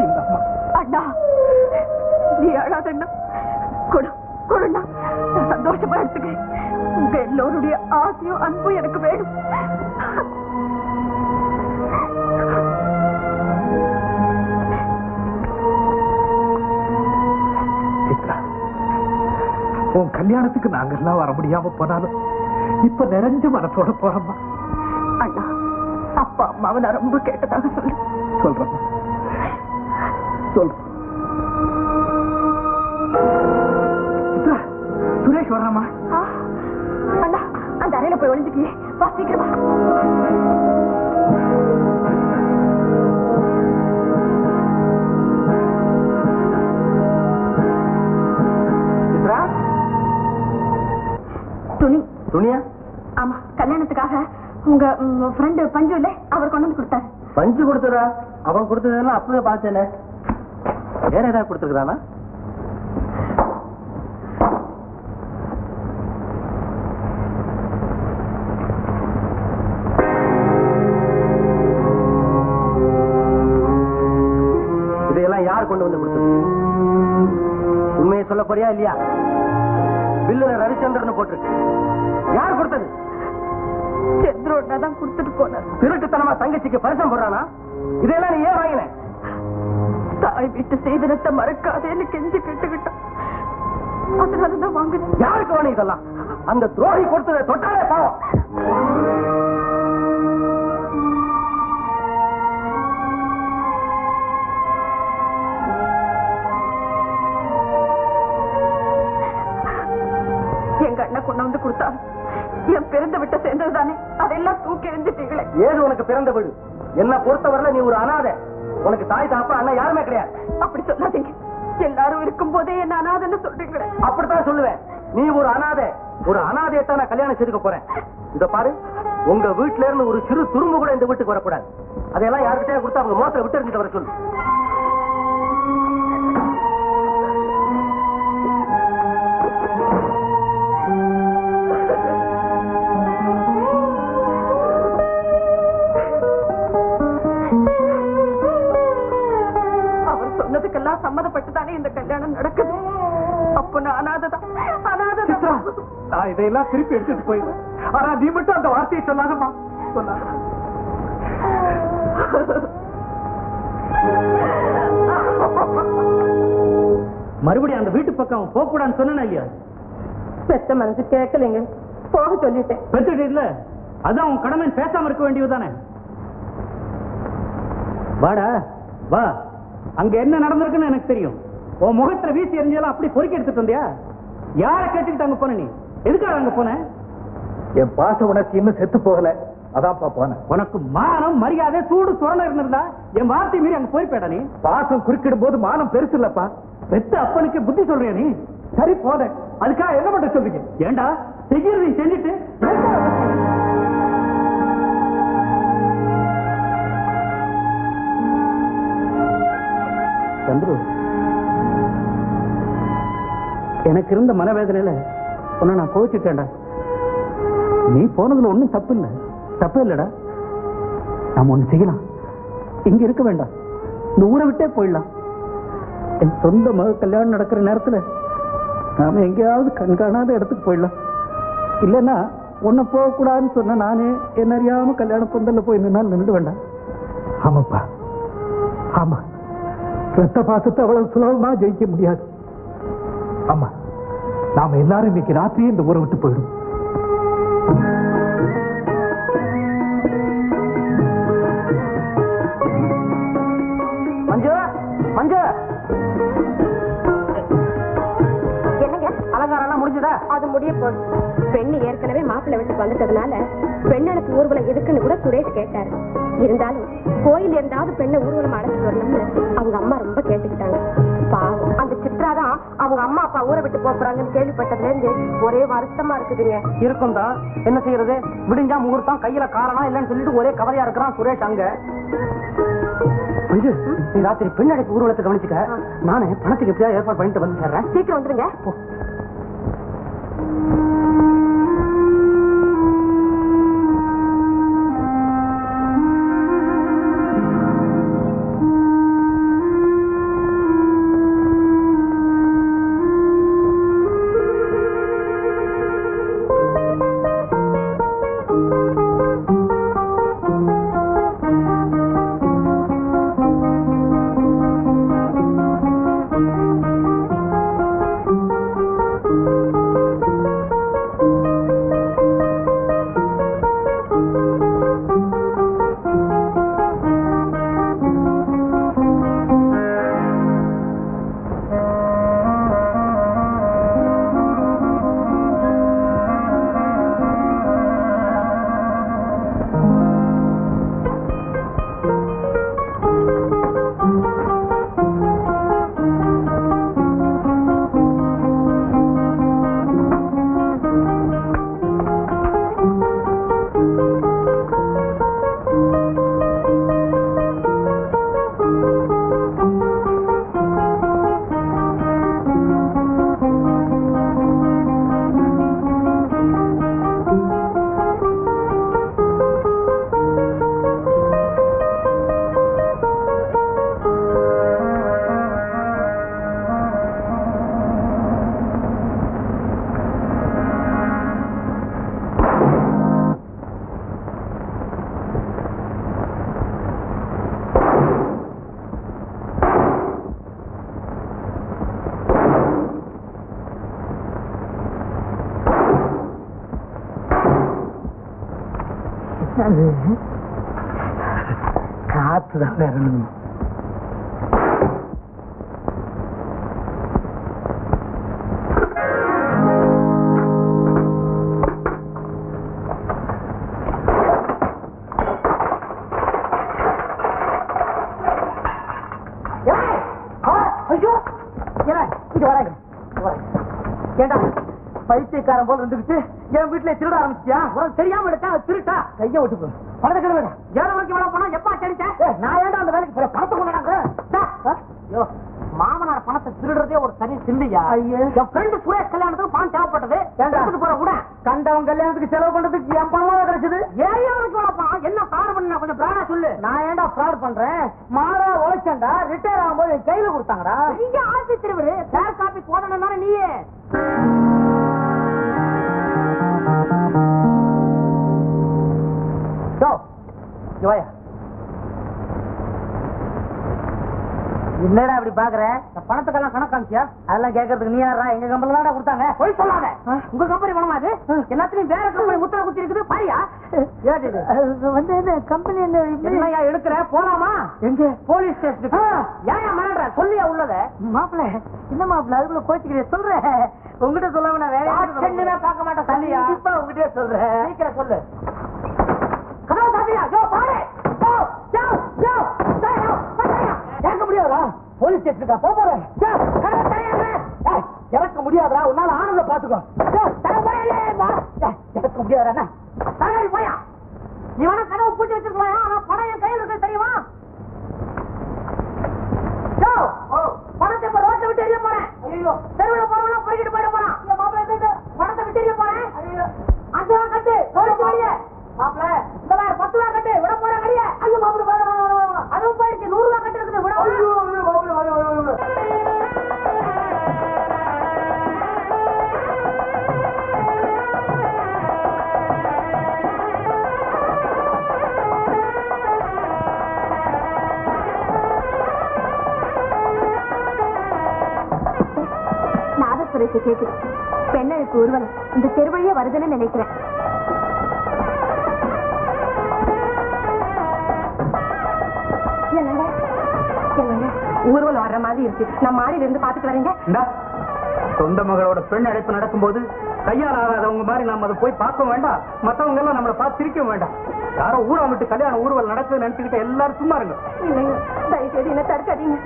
இந்த அம்மா. அண்ணா, நீ அழாதண்ணா, கொடுண்ணா, நான் சந்தோஷமா எடுத்துக்கிறேன். உங்க எல்லோருடைய ஆசையும் அன்பும் எனக்கு வேணும். உன் கல்யாணத்துக்கு நாங்கெல்லாம் வர முடியாம போனாலும் இப்ப நிறைஞ்ச மனசோட போறோம்மா. அண்ணா, அப்பா அம்மாவை நான் ரொம்ப கேட்டதாக சொல்லு. சொல்றேன் சொல்றேன். சுரேஷ் வர்றாமா? அண்ணா, அந்த அறையில போய் ஒளிஞ்சுக்கியே. வா சீக்கிரமா. துணியா? ஆமா, கல்யாணத்துக்காக உங்க ஃப்ரெண்ட் பஞ்சு இல்ல, அவர் கொண்டு வந்து கொடுத்தாரு. பஞ்சு கொடுத்ததா? அவன் கொடுத்ததெல்லாம் அப்பவே பார்த்தேனே. வேற ஏதாவது கொடுத்துருக்கானா? இதையெல்லாம் யார் கொண்டு வந்து கொடுத்தது? உண்மையை சொல்ல போறியா இல்லையா? பில்லுல ரவிச்சந்திரன் போட்டிருக்கு. யார் கொடுத்தது? சந்திரோட தான் கொடுத்துட்டு போனார். திருட்டுத்தனமா தங்கச்சிக்கு பரிசம் போடுறானா? இதெல்லாம் நீ ஏன் வாங்கின? தாய் வீட்டு செய்தனத்தை மறக்காதேன்னு கெஞ்சி கேட்டுக்கிட்டான். அதனாலதான் வாங்கினேன். யாருக்கு வேணும் இதெல்லாம்? அந்த துரோகி கொடுத்ததை தொட்டாலே பாவம். எங்க அண்ணன் கொண்டு வந்து கொடுத்தாரு. என் பிறந்த விட்ட சேர்ந்தது தானே, அதெல்லாம் தூக்கி எறிஞ்சிட்டீங்களே. ஏது உனக்கு பிறந்த வீடு? என்ன பொறுத்தவரையில நீ ஒரு அனாதை. உனக்கு தாய் தாப்பா அண்ணன் யாருமே கிடையாது. அப்படி சொல்லாதீங்க. எல்லாரும் இருக்கும் போதே என்ன அனாதைன்னு சொல்றீங்களே. அப்படித்தான் சொல்லுவேன். நீ ஒரு அனாதை. ஒரு அனாதையத்தான் நான் கல்யாணம் செய்துக்க போறேன். இத பாரு, உங்க வீட்டுல இருந்து ஒரு சிறு துரும்பு கூட இந்த வீட்டுக்கு வரக்கூடாது. அதையெல்லாம் யாருக்கிட்டே கொடுத்து அவங்க மோசத்தை விட்டு இருந்துட்டு வர சொல்லு. அவர் சொன்னதுக்கெல்லாம் சம்மதப்பட்டுதானே இந்த கல்யாணம் நடக்குது. அப்ப நான் அனாதைதான். நான் இதையெல்லாம் திருப்பி எடுத்துட்டு போயிடுவேன். ஆனா நீ மட்டும் அந்த வார்த்தையை சொல்லாதம்மா. சொல்லாத. மறுபடியும் அந்த வீட்டு பக்கம் போக கூடாதுன்னு சொன்னா இல்லையா? பெத்த மனசு கேட்கலைங்க, போக சொல்லிட்டேன். பெத்துட்டு இல்ல, அதான் உன் கடமை. பேசாம இருக்க வேண்டியதுதானே. வாடா வா, அங்க என்ன நடந்திருக்குன்னு எனக்கு தெரியும். உன் முகத்துல வீசி எறிஞ்சாலும் அப்படி பொறுக்கி எடுத்துட்டு வந்தியா? யார கேட்டுக்கிட்டு அங்க போன? நீ எதுக்காக அங்க போன? என் பாச உனக்கு இன்னும் செத்து போகல, அதான்ப்பா போனேன். உனக்கு மானம் மரியாதை சூடு சுரணம் இருந்திருந்தா என் வார்த்தை மீறி அங்க போய்பேடா. நீ பாசம் குறுக்கிடும் போது மானம் பெருசு இல்லப்பா. பெத்த அப்பனுக்கு புத்தி சொல்றியா நீ? சரி போனேன், அதுக்காக என்ன பண்ண சொல்றீங்க? ஏண்டா செய்யறதை செஞ்சுட்டு சந்துரு, எனக்கு இருந்த மனவேதனையில உன்னை நான் கோவிச்சுட்டேன்டா. நீ போனதுல ஒண்ணும் தப்பு இல்லை. தப்பு இல்லடா. நாம ஒண்ணு செய்யலாம். இங்க இருக்க வேண்டாம், இந்த ஊரை விட்டே போயிடலாம். என் சொந்த மக கல்யாணம் நடக்கிற நேரத்துல நாம எங்கேயாவது கண்காணாத இடத்துக்கு போயிடலாம். இல்லைன்னா உன்னை போகக்கூடாதுன்னு சொன்ன நானே என்ன அறியாம கல்யாண பந்தல்ல போய் நின்னால் நின்று வேண்டாம். ஆமாப்பா, ஆமா. ரத்த பாசத்தை அவ்வளவு சுலபமா ஜெயிக்க முடியாது. ஆமா, நாம எல்லாரும் இன்னைக்கு ராத்திரியே இந்த ஊரை விட்டு போயிடும். மஞ்சு, மஞ்சு, என்னங்க அலங்காரம் எல்லாம் முடிஞ்சதா? அது முடிய போகுது. பெண்ணு ஏற்கனவே மாப்பிள்ளை வீட்டுக்கு வந்துட்டதுனால பெண்ணனுக்கு ஊர்வலம் எதுக்குன்னு கூட சுரேஷ் கேட்டாரு. இருந்தாலும் கோயில் இருந்தாவது பெண்ணை ஊர்வலம் அழைச்சிட்டு வரணும்னு அவங்க அம்மா ரொம்ப கேட்டுக்கிட்டாங்க. பாவம் அந்த சித்ரா தான் அவங்க அம்மா அப்பா ஊரை விட்டு போறாங்கன்னு கேள்விப்பட்டதுல இருந்து ஒரே வருத்தமா இருக்குதுங்க. இருக்கும் தான், என்ன செய்யறது? விடிஞ்சா முகூர்த்தம், கையில காரணம் இல்லைன்னு சொல்லிட்டு ஒரே கவலையா இருக்கிறான் சுரேஷ். அங்க மஞ்சு, நீ ராத்திரி பெண் அடைப்பு ஊர்வலத்தை கவனிச்சுக்க. நானே பணத்துக்கு எப்படியா ஏற்பாடு பண்ணிட்டு வந்து சேர்றேன். சீக்கிரம் வந்துருங்க. காத்துதான் வரணும். கேட்டா பைத்தியக்காரன் போல இருந்துக்கிட்டு என் வீட்டுல திருட ஆரம்பிச்சியா? உனக்கு தெரியாம எடுத்தா திருட்டா கைய விட்டு போ. பணத்தை கிளம்பு. ஏழு மணிக்கு வேலை போனா எப்பா தெரிச்சேன்? நான் ஏன்டா அந்த வேலைக்கு போறேன்? பணத்தை கொண்டாங்க. மாமனார் பணத்தை திருடுறதே ஒரு தனி சில்லையா? என் ஃப்ரெண்டு சுரேஷ் கல்யாணத்துக்கு பணம் தேவைப்பட்டது. போற கூட கண்டவன் கல்யாணத்துக்கு செலவு பண்றதுக்கு என் பணமா கிடைச்சது. ஏன் என்ன ஃப்ராட் பண்ண கொஞ்சம் பிராடா சொல்லு. நான் ஏன்டா ஃப்ராட் பண்றேன்? மாறா உழைச்சேன்டா. ரிட்டையர் ஆகும்போது கையில கொடுத்தாங்கடா. நீங்க ஆசி திருவிடு சேர் காப்பி போடணும்னா நீயே என்னடா அப்படி பாக்குற? பணத்துக்கெல்லாம் கணக்காமிச்சியா? அதெல்லாம் கேட்கறதுக்கு நீ யாரா? எங்க கம்பெனி தான் கொடுத்தாங்க. போய் சொல்லாத. உங்க கம்பெனி பணமா அது? எல்லாத்துலயும் வேற கம்பெனி முத்திர குத்தி இருக்குது பாரியா? வந்து கம்பெனி என்னையா எடுக்கிற? போலாமா? எங்க? போலீஸ் ஸ்டேஷனுக்கு. ஏன் மிரடுற? சொல்லியா உள்ளத? மாப்பிள்ள என்ன மாப்பிள்ள அதுக்குள்ள கோச்சிக்கிற? சொல்றேன் உங்ககிட்ட சொல்லாம நான் வேற சென்னுமே பார்க்க மாட்டேன். சொல்லியா? இப்ப உங்ககிட்டயே சொல்றேன். சீக்கிரம் சொல்லு. கதவு சாத்தியா? யோ பாரு. கேட்க முடியாதா? போலீஸ் ஸ்டேஷனுக்கா போறேன்? இறக்க முடியாதா? உன்னால ஆனந்த பாத்துக்கோ. இறக்க முடியாதா? போயா நீ வேணா கனவு பூட்டி வச்சிருக்கா? ஆனா பணம் என் கையில் இருக்கு தெரியுமா? பணத்தை இப்ப ரோட்டை விட்டு எரிய போறேன். தெருவில் போறவங்க போய்கிட்டு போயிட போறான். பணத்தை விட்டு எரிய போறேன். 5 ரூபா கட்டு மாப்பிள்ள. இந்த 10 ரூபா கட்டு விட போறேன். கடிய ஐயோ மாப்பிள்ள அதுவும் போயிடுச்சு. 100 ரூபா கட்டு இருக்குது விட. நாதஸ்வரத்தை கேட்டு பெண்ணழுக்கு ஊர்வலம் இந்த தெருவழியே வருதுன்னு நினைக்கிறேன். ஊர்வலம் வர்ற மாதிரி இருக்கு. நான் மாடியில இருந்து பாத்துட்டு வரேங்க. சொந்த மகளோட பெண் அழைப்பு நடக்கும் போது கையால் ஆகாதவங்க மாதிரி நாம அதை போய் பார்க்க வேண்டாம். மத்தவங்க எல்லாம் நம்மளை பார்த்து சிரிக்க வேண்டாம். யாரோ ஊரா விட்டு கல்யாணம் ஊர்வலம் நடக்குதுன்னு நினைச்சுக்கிட்ட எல்லாரும் சும்மா இருங்க. இல்லைங்க தயவுசெய்து என்ன தடுக்காதீங்க.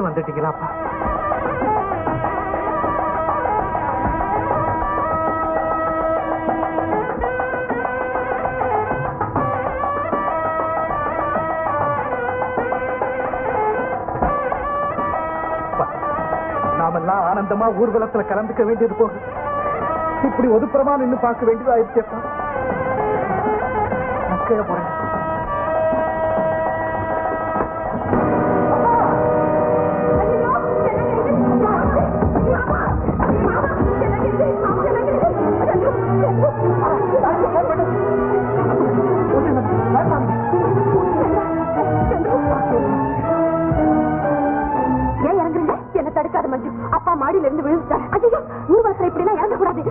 வந்துட்டீங்களாப்பா? நாமெல்லாம் ஆனந்தமா ஊர்வலத்துல கலந்துக்க வேண்டியது போக இப்படி ஒதுப்புறமா நின்று பார்க்க வேண்டியது ஆயிடுச்சேப்பா. கீழே போறேன். தடுக்காத மஞ்சு. அப்பா மாடியில இருந்து விழுந்துட்டாரு. ஐயோ ஊர்வலத்துல இப்படி எல்லாம் இறங்கக்கூடாது.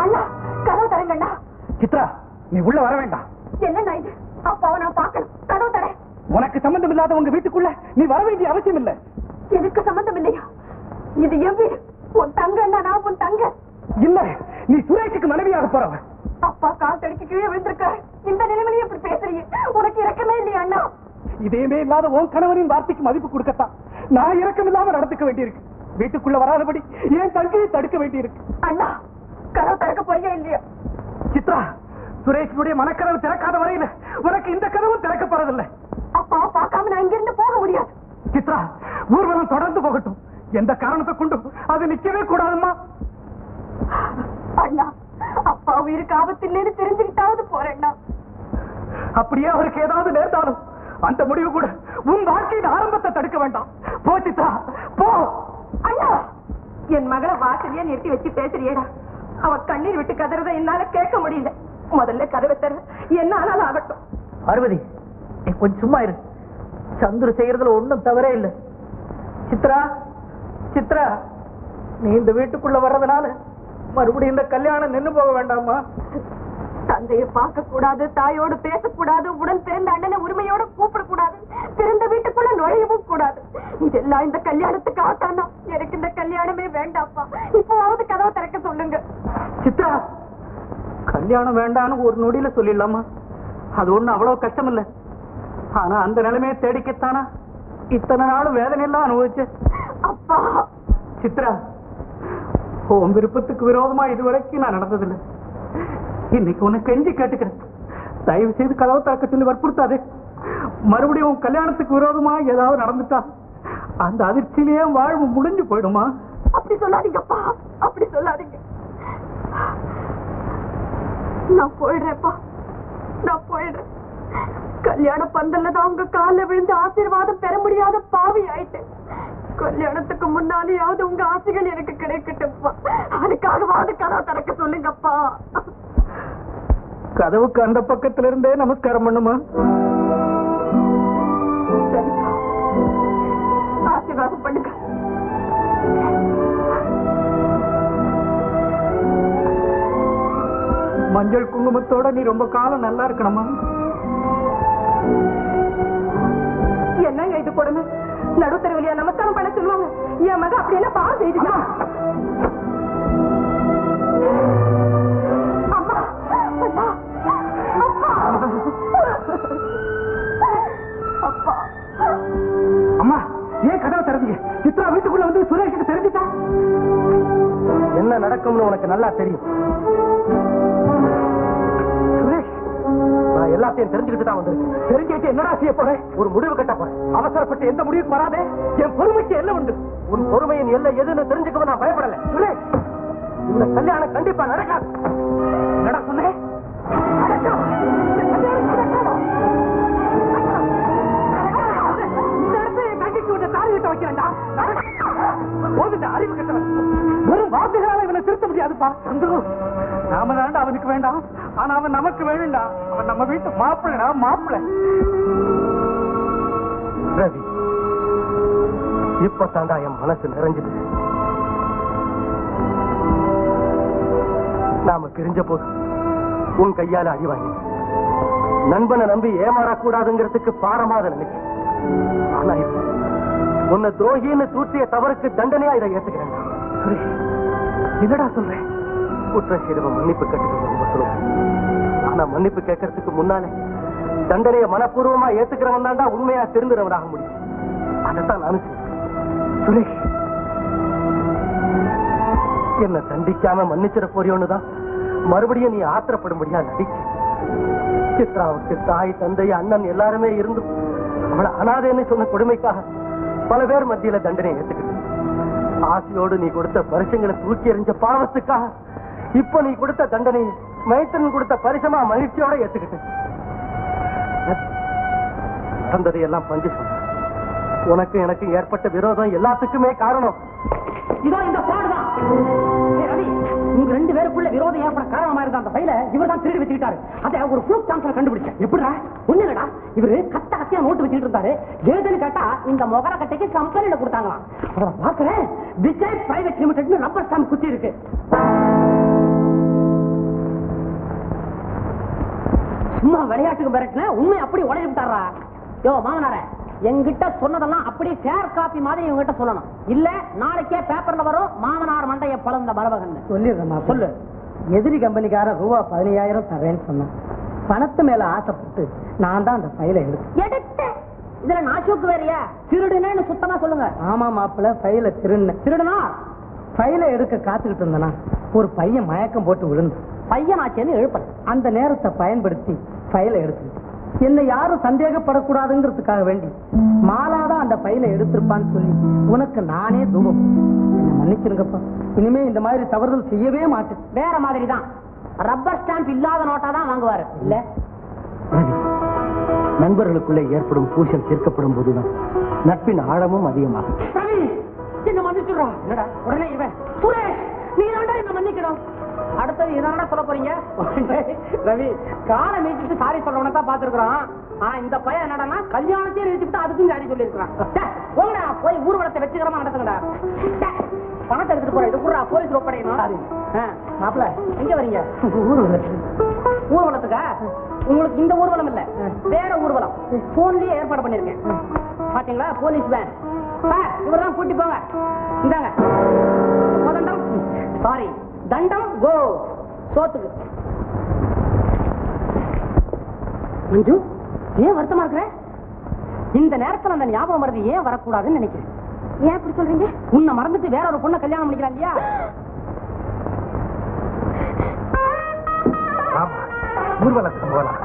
அண்ணா கதவு தரங்கண்ணா. சித்ரா நீ உள்ள வர வேண்டாம். என்ன இது? அப்பாவை நான் பார்க்கணும். கதவு தர. உனக்கு சம்பந்தம் இல்லாத உங்க வீட்டுக்குள்ள நீ வர வேண்டிய அவசியம் இல்லை. எனக்கு சம்பந்தம் இல்லையா? இது என் வீடு. உன் தங்க நான் உன் தங்க இல்ல. நீ சுரேஷுக்கு மனைவியாக போறவ. அப்பா கால் தடுக்க கீழே விழுந்திருக்காரு. இந்த நிலைமையில எப்படி பேசுறீங்க? உனக்கு இறக்கமே இல்லையா அண்ணா? இதேமே இல்லாத உன் கணவரின் வார்த்தைக்கு மதிப்பு கொடுக்கத்தான் நான் இறக்கம் இல்லாம நடந்துக்க வேண்டியிருக்கு. வீட்டுக்குள்ள வராதபடி ஏன் தங்கையை தடுக்க வேண்டியிருக்கு. அண்ணா கதவு திறக்க போறியா இல்லையா? சுரேஷனுடைய மனக்கதவு திறக்காத வரையில உனக்கு இந்த கதவும் திறக்கப்படுறதில்லை. அப்பா பார்க்காம நான் இங்கிருந்து போக முடியாது. சித்ரா, ஊர்வலம் தொடர்ந்து போகட்டும். எந்த காரணத்தை கொண்டும் அது நிக்கவே கூடாதுமா. அண்ணா, அப்பா உயிருக்கு ஆபத்தில்லைன்னு தெரிஞ்சுக்கிட்டாவது போறேன்னா. அப்படியே அவருக்கு ஏதாவது நேர்ந்தாலும் அந்த முடிவு கூட உன் வாழ்க்கையின் ஆரம்பத்தை தடுக்க வேண்டாம். போ சித்ரா, போ. அண்ணா, என் மகளை வாசலையே நிறுத்தி வச்சு பேசுறியேடா. அவ கண்ணீர் விட்டு கதறத என்னால கேட்க முடியல. முதல்ல கதவை தர என்ன ஆனாலும் ஆகட்டும். பார்வதி, நீ கொஞ்சம் சும்மா இரு. சந்துரு செய்யறதுல ஒண்ணும் தவறே இல்லை. சித்ரா, சித்ரா, நீ இந்த வீட்டுக்குள்ள வர்றதுனால மறுபடியும் இந்த கல்யாணம் நின்னு போக வேண்டாமா? தந்தையை பார்க்க கூடாது, தாயோடு பேசக்கூடாது, உடன் பிறந்த அண்ணனை உரிமையோட கூப்பிடக்கூடாது, பிறந்த வீட்டுக்குள்ள நுழையவும் கூடாது. இதெல்லாம் இந்த கல்யாணத்துக்கு ஆத்தானா? எனக்கு இந்த கல்யாணமே வேண்டாப்பா. இப்போவாவது கதவை திறக்க சொல்லுங்க. சித்ரா, கல்யாணம் வேண்டான்னு ஒரு நொடியில சொல்லிடலாமா? அது ஒண்ணு அவ்வளவு கஷ்டம் இல்ல. ஆனா அந்த நிலைமையை தேடிக்கத்தானா இத்தனை நாளும் வேதனை எல்லாம் அனுபவிச்ச. அப்பா, சித்ரா, உன் விருப்பத்துக்கு விரோதமா இதுவரைக்கும் நான் நடந்ததில்லை. இன்னைக்கு உன்னை கெஞ்சி கேட்டுக்கிறேன், தயவு செய்து கதவை திறக்க சொல்லி வற்புறுத்தாதே. மறுபடியும் உன் கல்யாணத்துக்கு விரோதமா ஏதாவது நடந்துட்டா அந்த அதிர்ச்சியிலேயே வாழ்வு முடிஞ்சு போயிடுமா? அப்படி சொல்லாதீங்கப்பா, அப்படி சொல்லாதீங்க. நான் போயிடுறேன்ப்பா, நான் போயிடுறேன். கல்யாண பந்தல்ல தான் உங்க கால விழுந்து ஆசீர்வாதம் பெற முடியாத பாவி ஆயிட்டேன். கல்யாணத்துக்கு முன்னாலேயாவது உங்க ஆசைகள் எனக்கு கிடைக்கட்டும்ப்பா. அதுக்காகவாவது கதவை திறக்க சொல்லுங்கப்பா. கதவுக்கு அந்த பக்கத்துல இருந்தே நமஸ்காரம் பண்ணுமா? சரிப்பா, ஆசீர்வாதம் பண்ணுங்க. மஞ்சள் குங்குமத்தோட நீ ரொம்ப காலம் நல்லா இருக்கணுமா? என்னங்க இது கொடுமை? நடுத்தரவிலியா நமஸ்காரம் பண்ண சொல்லுவாங்க? என் மக அப்படி என்ன பாவம் செய்துட்டா? அம்மா, அம்மா, அப்பா, அப்பா. அம்மா, ஏன் கதவை திறந்தீங்க? சித்ரா வீட்டுக்குள்ள வந்து சுரேஷுக்கு தெரிஞ்சுட்டா? என்ன நடக்கும்னு உனக்கு நல்லா தெரியும். சுரேஷ், நான் எல்லாத்தையும் தெரிஞ்சுக்கிட்டு தான் வந்திருக்கேன். தெரிஞ்சுக்கிட்டு என்னடா செய்ய போறேன்? ஒரு முடிவு கட்ட போறேன். அவசரப்பட்டு எந்த முடிவுக்கு வராதே. என் பொறுமைக்கு எல்லை உண்டு. உன் பொறுமையின் எல்லை எதுன்னு தெரிஞ்சுக்கவும் நான் பயப்படல. சுரேஷ், இந்த கல்யாணம் கண்டிப்பா நடக்காது. என்னடா சொன்னேன்? அறிவு கட்டவன் வெறும் வார்த்தைகளால இவனை திருத்த முடியாதுப்பா. நாம தாண்டா அவனுக்கு வேண்டாம், ஆனா அவன் நமக்கு வேணும்டா. அவன் நம்ம வீட்டு மாப்பிள்ளடா, மாப்பிள்ளை. ரவி, இப்ப தாண்டா என் மனசு நிறைஞ்சது. நாம பிரிஞ்ச போது உன் கையால அடி வாங்கி நண்பனை நம்பி ஏமாறக்கூடாதுங்கிறதுக்கு பாரமாத நினைச்சேன். ஆனா இப்ப உன்னை துரோகின்னு தூற்றிய தவறுக்கு தண்டனையா இதை ஏத்துக்கிறேன். என்னடா சொல்றேன்? குற்றம் செய்தவன் மன்னிப்பு கேட்டுக்க சொல்லுவேன். ஆனா மன்னிப்பு கேட்கறதுக்கு முன்னாலே தண்டனையை மனப்பூர்வமா ஏத்துக்கிறவன் தான்டா உண்மையா திருந்துறவனாக முடியும். அதைத்தான் நானும் சுரேஷ், என்ன தண்டிக்காம மன்னிச்சிட போறியோன்னுதான் மறுபடியும் நீ ஆத்திரப்படும்படியா நடிச்சு. சித்ராவுக்கு தாய், தந்தை, அண்ணன் எல்லாருமே இருந்தும் அவளை அனாதைன்னு சொன்ன கொடுமைக்காக பல பேர் மத்தியில தண்டனை ஏத்துக்கிட்டு ஆசையோடு நீ கொடுத்த பரிசங்களை தூக்கி எறிஞ்ச பாவத்துக்காக இப்ப நீ கொடுத்த தண்டனை மைத்தன் கொடுத்த பரிசமா மகிழ்ச்சியோட ஏத்துக்கிட்டு நடந்ததையெல்லாம் பஞ்சு சொன்ன. உனக்கு எனக்கு ஏற்பட்ட விரோதம் எல்லாத்துக்குமே காரணம் இதோ இந்த பாடுதான். ரவி, உங்க ரெண்டு பேருக்குள்ள விரோதம் ஏற்பட காரணமா இருந்த அந்த பையில இவர் தான் திருடி வச்சுக்கிட்டாரு. அதை ஒரு ப்ளூக் சான்ஸ்ல கண்டுபிடிச்சேன். எப்படிடா? ஒண்ணு இல்லடா, இவரு கட்ட கட்டியா நோட்டு வச்சுட்டு இருந்தாரு. ஏதுன்னு கேட்டா இந்த மொகர கட்டைக்கு கம்பெனில கொடுத்தாங்களாம். அதை பாக்குறேன், Vijay private limited rubber stamp குத்தி இருக்கு. சும்மா விளையாட்டுக்கு மிரட்டல, உண்மை அப்படி உடனே விட்டாரா? யோ மாமனார, என்கிட்ட சொன்னதெல்லாம் அப்படியே ஃபேர் காப்பி மாதிரி இவங்கிட்ட சொல்லணும். இல்ல நாளைக்கே பேப்பர்ல வரும் மாமனார் மண்டைய பழந்த பரவகன். சொல்லிடுறேன். சொல்லு. எதிரி கம்பெனிக்காரன் ரூபா 15,000 தரேன்னு சொன்னான். பணத்து மேல ஆசைப்பட்டு நான் தான் அந்த ஃபைலை எடுத்தேன். இதுல நாசூக்கு வேறையா? திருடுனேன்னு சுத்தமா சொல்லுங்க. ஆமா மாப்பிள்ள, ஃபைல திருடுன. திருடுனா ஃபைலை எடுக்க காத்துக்கிட்டு இருந்தனா ஒரு பையன் மயக்கம் போட்டு விழுந்து பையன் ஆச்சேன்னு எழுப்ப அந்த நேரத்தை பயன்படுத்தி ஃபைலை எடுத்துக்கிட்டு என்னை யாரும் சந்தேகப்படக்கூடாதுங்கிறதுக்காக வேண்டி மாலாதான் அந்த ஃபைலை எடுத்திருப்பான்னு சொல்லி உனக்கு நானே தூபம். என்ன மன்னிச்சிருங்கப்பா, இனிமே இந்த மாதிரி தவறுதல் செய்யவே மாட்டேன். வேற மாதிரி தான் ரப்பர் ஸ்டாம்ப் இல்லாத நோட்டா தான் வாங்குவாரு இல்ல. நண்பர்களுக்குள்ளே ஏற்படும் பூசல் தீர்க்கப்படும் போதுதான் நட்பின் ஆழமும் அதிகமாகும். என்ன மன்னிச்சுடுறோம். என்னடா உடனே இவன் சுரேஷ் நீ தான்டா என்ன மன்னிக்கணும். அடுத்தது இதானடா சொல்ல போறீங்க? ரவி காலை மீச்சிட்டு சாரி சொல்றவன தான் பாத்துருக்கான். ஆனா இந்த பையன் என்னடா கல்யாணத்தையே நிறுத்திட்டு அதுக்கும் சாரி சொல்லியிருக்கான். போங்கடா போய் ஊர்வலத்தை வெற்றிகரமா நடத்துங்கடா. பணத்தை எடுத்துட்டு போற இது கூட போலீஸ் ஒப்படைக்கணும். மாப்பிள்ள எங்க வரீங்க? ஊர்வலத்துக்கா? உங்களுக்கு இந்த ஊர்வலம் இல்ல வேற ஊர்வலம் போன்லயே ஏற்பாடு பண்ணிருக்கேன். பாத்தீங்களா போலீஸ் வேன். இவர்தான் கூட்டி போங்க. இந்தாங்க தண்டம். சாரி தண்டம் கோ சோத்துக்கு. மஞ்சு ஏன் வருத்தமா இருக்கிற? இந்த நேரத்துல அந்த ஞாபகம் மறதி ஏன் வரக்கூடாதுன்னு நினைக்கிறேன். ஏன் அப்படி சொல்றீங்க? உன்னை மறந்துட்டு வேற ஒரு பொண்ணை கல்யாணம் பண்ணிக்கலாம் இல்லையா? ஊர்வலத்துக்கு போகலாம்.